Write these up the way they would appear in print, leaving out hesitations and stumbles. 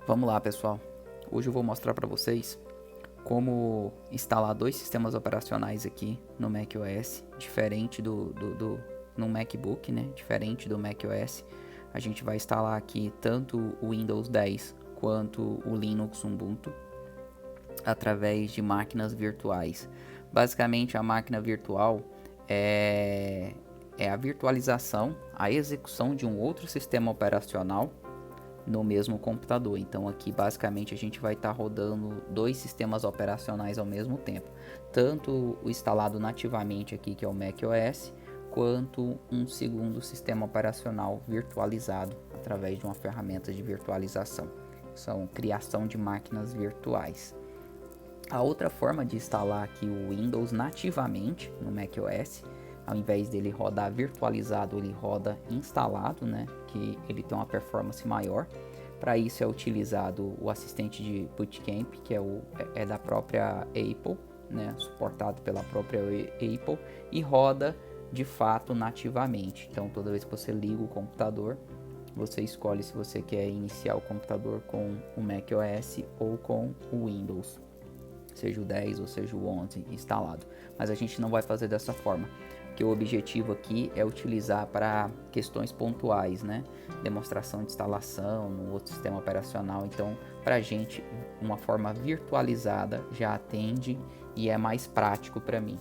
Vamos lá, pessoal. Hoje eu vou mostrar para vocês como instalar dois sistemas operacionais aqui no macOS, diferente no MacBook, né? Diferente do macOS. A gente vai instalar aqui tanto o Windows 10 quanto o Linux Ubuntu através de máquinas virtuais. Basicamente, a máquina virtual é a virtualização, a execução de um outro sistema operacional no mesmo computador. Então aqui basicamente a gente vai estar rodando dois sistemas operacionais ao mesmo tempo, tanto o instalado nativamente aqui, que é o macOS, quanto um segundo sistema operacional virtualizado através de uma ferramenta de virtualização. São criação de máquinas virtuais. A outra forma de instalar aqui o Windows nativamente no macOS, ao invés dele rodar virtualizado, ele roda instalado, né? Que ele tem uma performance maior. Para isso é utilizado o assistente de Bootcamp, que é da própria Apple, né? Suportado pela própria Apple e roda de fato nativamente. Então toda vez que você liga o computador, você escolhe se você quer iniciar o computador com o macOS ou com o Windows, seja o 10 ou seja o 11 instalado. Mas a gente não vai fazer dessa forma, que o objetivo aqui é utilizar para questões pontuais, né? Demonstração de instalação no outro sistema operacional. Então, para a gente, uma forma virtualizada já atende e é mais prático para mim.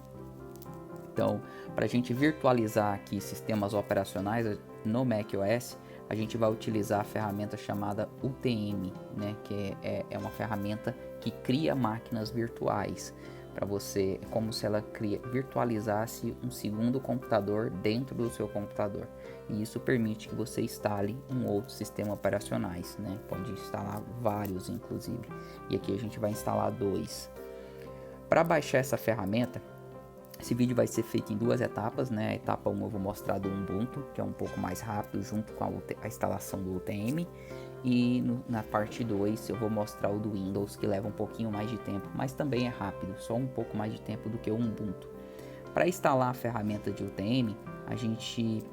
Então, para a gente virtualizar aqui sistemas operacionais no macOS, a gente vai utilizar a ferramenta chamada UTM, né? Que é uma ferramenta que cria máquinas virtuais para você, como se ela virtualizasse um segundo computador dentro do seu computador. E isso permite que você instale um outro sistema operacionais, né? Pode instalar vários, inclusive. E aqui a gente vai instalar dois. Para baixar essa ferramenta, esse vídeo vai ser feito em duas etapas, né? A etapa 1 eu vou mostrar do Ubuntu, que é um pouco mais rápido, junto com a instalação do UTM. E na parte 2 eu vou mostrar o do Windows, que leva um pouquinho mais de tempo, mas também é rápido, só um pouco mais de tempo do que o Ubuntu. Para instalar a ferramenta de UTM, a gente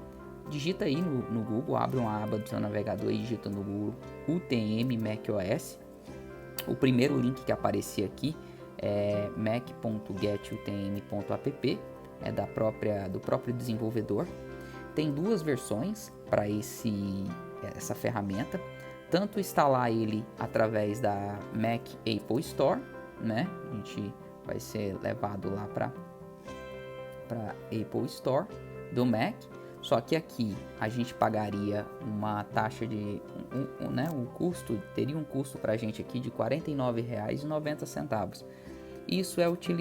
digita aí no Google, abre uma aba do seu navegador e digita no Google UTM macOS. O primeiro link que aparecer aqui é mac.getutm.app, é do próprio desenvolvedor. Tem duas versões para essa ferramenta, tanto instalar ele através da Mac Apple Store, né? A gente vai ser levado lá para Apple Store do Mac. Só que aqui a gente pagaria uma taxa de teria um custo para a gente aqui de R$ 49,90. Isso é o que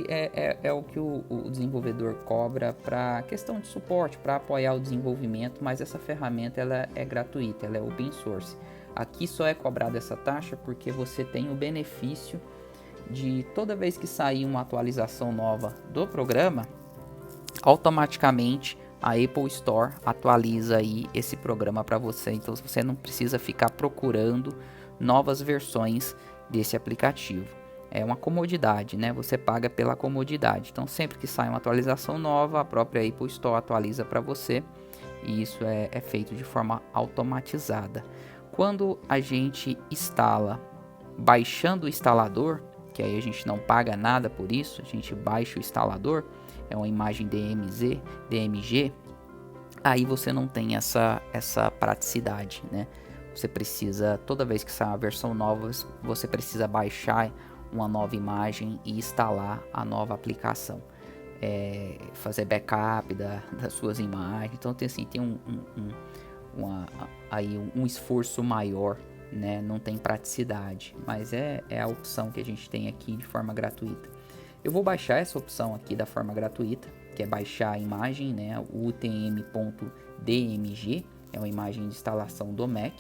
o desenvolvedor cobra para questão de suporte, para apoiar o desenvolvimento, mas essa ferramenta ela é gratuita, ela é open source. Aqui só é cobrada essa taxa porque você tem o benefício de toda vez que sair uma atualização nova do programa, automaticamente a Apple Store atualiza aí esse programa para você. Então você não precisa ficar procurando novas versões desse aplicativo. É uma comodidade, né? Você paga pela comodidade. Então sempre que sai uma atualização nova, a própria Apple Store atualiza para você. E isso é feito de forma automatizada. Quando a gente instala baixando o instalador, que aí a gente não paga nada por isso, a gente baixa o instalador, é uma imagem DMG, aí você não tem essa praticidade, né? Você precisa, toda vez que sai uma versão nova, você precisa baixar uma nova imagem e instalar a nova aplicação. Fazer backup das suas imagens. Então tem um esforço maior, né? Não tem praticidade, mas é a opção que a gente tem aqui de forma gratuita. Eu vou baixar essa opção aqui da forma gratuita, que é baixar a imagem, né? O utm.dmg é uma imagem de instalação do Mac.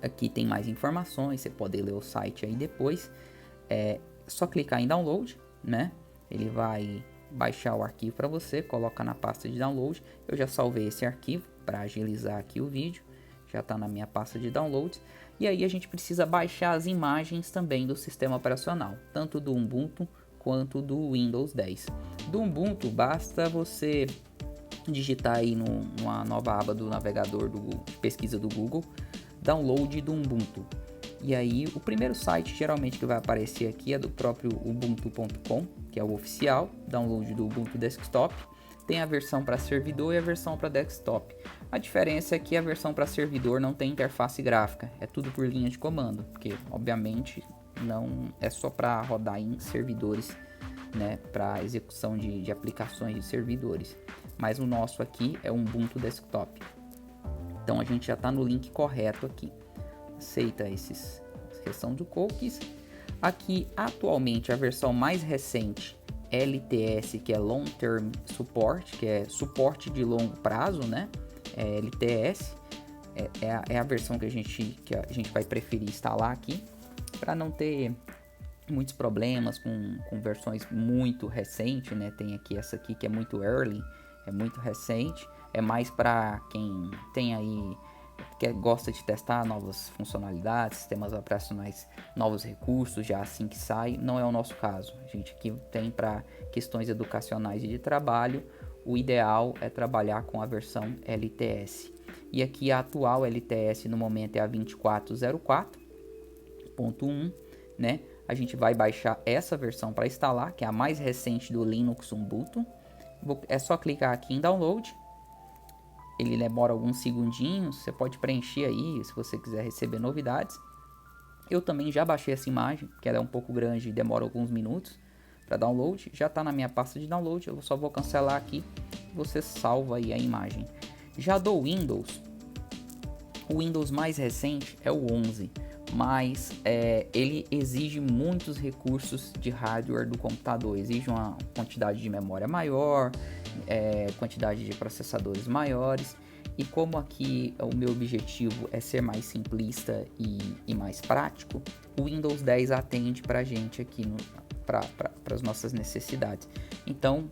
Aqui tem mais informações, você pode ler o site aí depois. É só clicar em download, né? Ele vai baixar o arquivo para você, coloca na pasta de download. Eu já salvei esse arquivo para agilizar aqui o vídeo, já está na minha pasta de downloads. E aí a gente precisa baixar as imagens também do sistema operacional, tanto do Ubuntu quanto do Windows 10. Do Ubuntu basta você digitar aí numa nova aba do navegador de pesquisa do Google, download do Ubuntu. E aí, o primeiro site geralmente que vai aparecer aqui é do próprio ubuntu.com, que é o oficial, download do Ubuntu Desktop. Tem a versão para servidor e a versão para desktop. A diferença é que a versão para servidor não tem interface gráfica, é tudo por linha de comando, porque obviamente não é só para rodar em servidores, né, para execução de aplicações de servidores. Mas o nosso aqui é o Ubuntu Desktop. Então a gente já está no link correto aqui. Aceita esses questão de cookies. Aqui atualmente a versão mais recente LTS, que é Long Term Support, que é suporte de longo prazo, né? LTS é a versão que a gente vai preferir instalar aqui para não ter muitos problemas com versões muito recentes, né? Tem aqui essa aqui que é muito early, é muito recente, é mais para quem tem aí que gosta de testar novas funcionalidades, sistemas operacionais, novos recursos já assim que sai. Não é o nosso caso. A gente aqui tem para questões educacionais e de trabalho. O ideal é trabalhar com a versão LTS. E aqui a atual LTS no momento é a 2404.1, né? A gente vai baixar essa versão para instalar, que é a mais recente do Linux Ubuntu. É só clicar aqui em download. Ele demora alguns segundinhos, você pode preencher aí se você quiser receber novidades. Eu também já baixei essa imagem, que ela é um pouco grande e demora alguns minutos para download. Já está na minha pasta de download, eu só vou cancelar aqui, você salva aí a imagem. Já do Windows, o Windows mais recente é o 11, mas ele exige muitos recursos de hardware do computador, exige uma quantidade de memória maior, quantidade de processadores maiores, e como aqui o meu objetivo é ser mais simplista e mais prático, o Windows 10 atende para a gente aqui para as nossas necessidades. Então,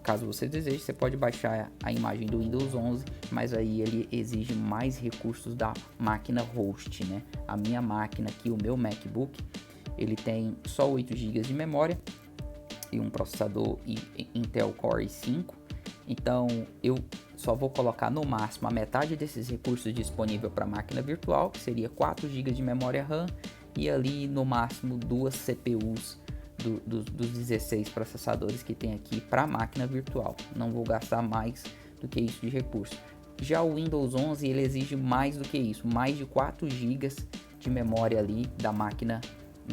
caso você deseje, você pode baixar a imagem do Windows 11, mas aí ele exige mais recursos da máquina host, né? A minha máquina aqui, o meu MacBook, ele tem só 8 GB de memória e um processador Intel Core i5. Então eu só vou colocar no máximo a metade desses recursos disponível para a máquina virtual, que seria 4 GB de memória RAM, e ali no máximo 2 CPUs dos 16 processadores que tem aqui para a máquina virtual. Não vou gastar mais do que isso de recurso. Já o Windows 11 ele exige mais do que isso, mais de 4 GB de memória ali da máquina,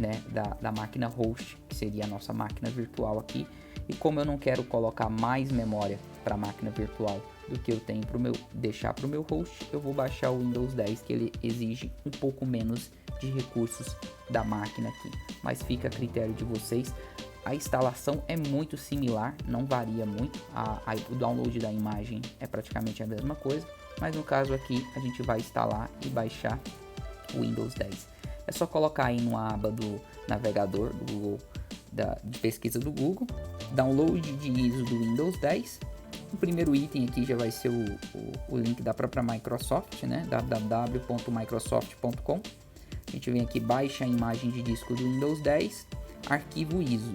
né, da máquina host, que seria a nossa máquina virtual aqui. E como eu não quero colocar mais memória para a máquina virtual do que eu tenho deixar para o meu host, eu vou baixar o Windows 10, que ele exige um pouco menos de recursos da máquina aqui, mas fica a critério de vocês. A instalação é muito similar, não varia muito, o download da imagem é praticamente a mesma coisa, mas no caso aqui a gente vai instalar e baixar o Windows 10. É só colocar aí numa aba do navegador do Google, de pesquisa do Google, download de ISO do Windows 10. O primeiro item aqui já vai ser o link da própria Microsoft, né? www.microsoft.com. A gente vem aqui, baixa a imagem de disco do Windows 10, arquivo ISO.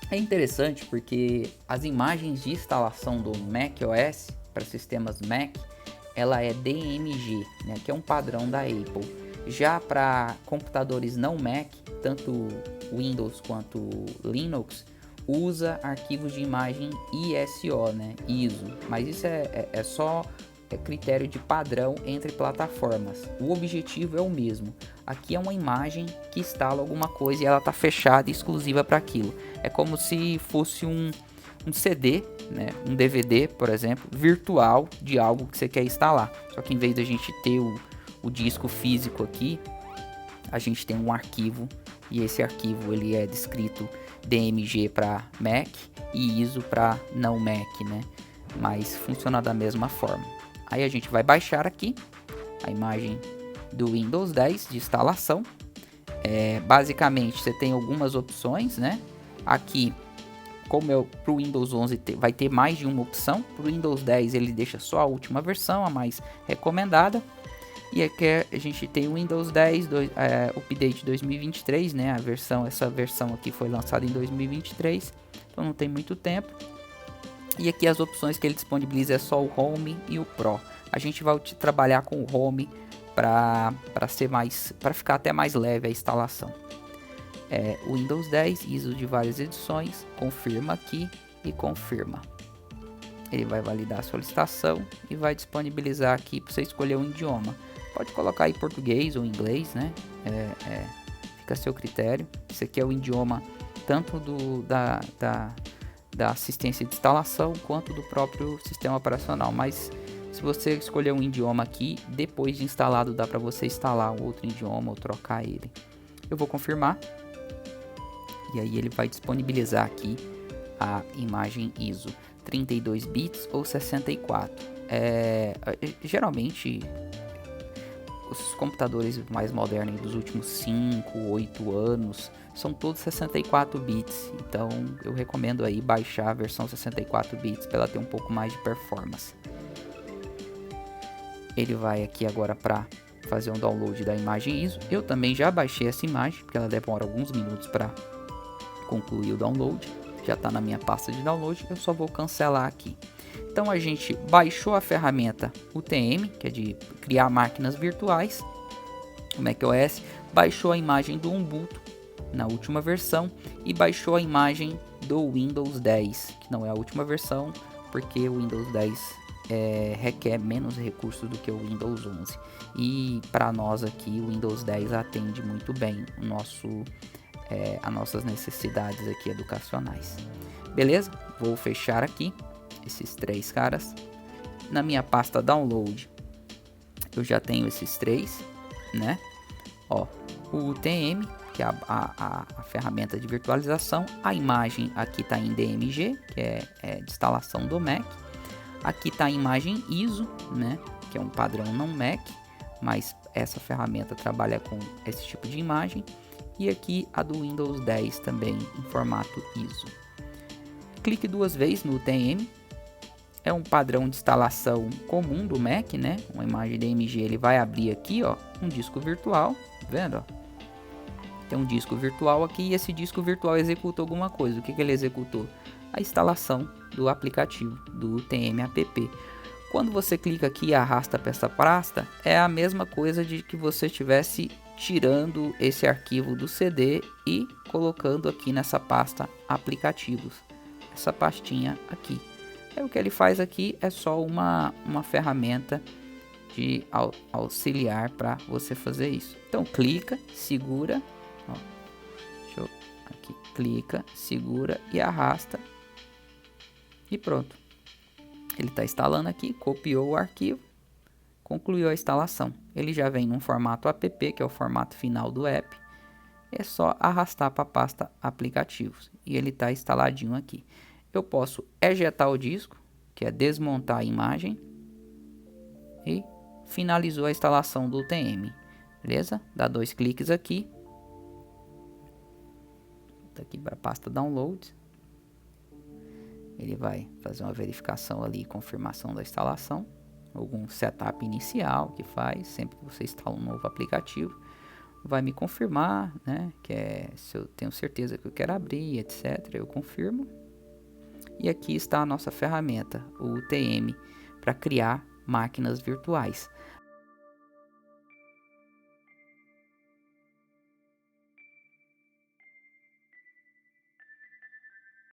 É interessante porque as imagens de instalação do macOS para sistemas Mac, ela é DMG, né? Que é um padrão da Apple. Já para computadores não Mac, tanto Windows quanto Linux, usa arquivos de imagem ISO, né? ISO, mas isso é só critério de padrão entre plataformas. O objetivo é o mesmo. Aqui é uma imagem que instala alguma coisa e ela está fechada e exclusiva para aquilo. É como se fosse um CD, né? Um DVD, por exemplo, virtual de algo que você quer instalar. Só que em vez da gente ter o disco físico aqui, a gente tem um arquivo, e esse arquivo ele é descrito DMG para Mac e ISO para não Mac, né? Mas funciona da mesma forma. Aí a gente vai baixar aqui a imagem do Windows 10 de instalação. Basicamente você tem algumas opções, né? Aqui, como para o Windows 11 vai ter mais de uma opção. Para o Windows 10 ele deixa só a última versão, a mais recomendada. E aqui a gente tem o Windows 10 Update 2023, né? Essa versão aqui foi lançada em 2023, então não tem muito tempo. E aqui as opções que ele disponibiliza é só o Home e o Pro. A gente vai trabalhar com o Home para ficar até mais leve a instalação. O Windows 10, ISO de várias edições, confirma aqui e confirma. Ele vai validar a solicitação e vai disponibilizar aqui para você escolher um idioma. Pode colocar aí português ou inglês, né? Fica a seu critério. Esse aqui é o idioma tanto da assistência de instalação quanto do próprio sistema operacional. Mas se você escolher um idioma aqui, depois de instalado dá para você instalar outro idioma ou trocar ele. Eu vou confirmar. E aí ele vai disponibilizar aqui a imagem ISO 32 bits ou 64. Geralmente os computadores mais modernos dos últimos 5, 8 anos são todos 64 bits. Então eu recomendo aí baixar a versão 64 bits para ela ter um pouco mais de performance. Ele vai aqui agora para fazer um download da imagem ISO. Eu também já baixei essa imagem, porque ela demora alguns minutos para concluir o download. Já está na minha pasta de download, eu só vou cancelar aqui. Então a gente baixou a ferramenta UTM, que é de criar máquinas virtuais, o macOS, baixou a imagem do Ubuntu na última versão e baixou a imagem do Windows 10, que não é a última versão, porque o Windows 10 requer menos recursos do que o Windows 11. E para nós aqui o Windows 10 atende muito bem as nossas necessidades aqui educacionais. Beleza? Vou fechar aqui esses três caras. Na minha pasta download eu já tenho esses três, né? Ó, o UTM, que é a ferramenta de virtualização. A imagem aqui está em DMG, que é de instalação do Mac. Aqui está a imagem ISO, né? Que é um padrão não Mac, mas essa ferramenta trabalha com esse tipo de imagem. E aqui a do Windows 10 também em formato ISO. Clique duas vezes no UTM. É um padrão de instalação comum do Mac, né? Uma imagem DMG, ele vai abrir aqui, ó, um disco virtual, tá vendo, ó? Tem um disco virtual aqui e esse disco virtual executa alguma coisa. O que ele executou? A instalação do aplicativo, do UTM app. Quando você clica aqui e arrasta para essa pasta, é a mesma coisa de que você estivesse tirando esse arquivo do CD e colocando aqui nessa pasta aplicativos, essa pastinha aqui. O que ele faz aqui é só uma ferramenta de auxiliar para você fazer isso. Então clica, segura, ó, deixa eu aqui, clica, segura e arrasta e pronto. Ele está instalando aqui, copiou o arquivo, concluiu a instalação. Ele já vem num formato app, que é o formato final do app. É só arrastar para a pasta aplicativos e ele está instaladinho aqui. Eu posso ejetar o disco, que é desmontar a imagem, e finalizou a instalação do UTM. Beleza? Dá dois cliques aqui. Tá aqui para a pasta downloads. Ele vai fazer uma verificação ali, confirmação da instalação, algum setup inicial que faz sempre que você instala um novo aplicativo. Vai me confirmar, né, se eu tenho certeza que eu quero abrir, etc. Eu confirmo. E aqui está a nossa ferramenta, o UTM, para criar máquinas virtuais.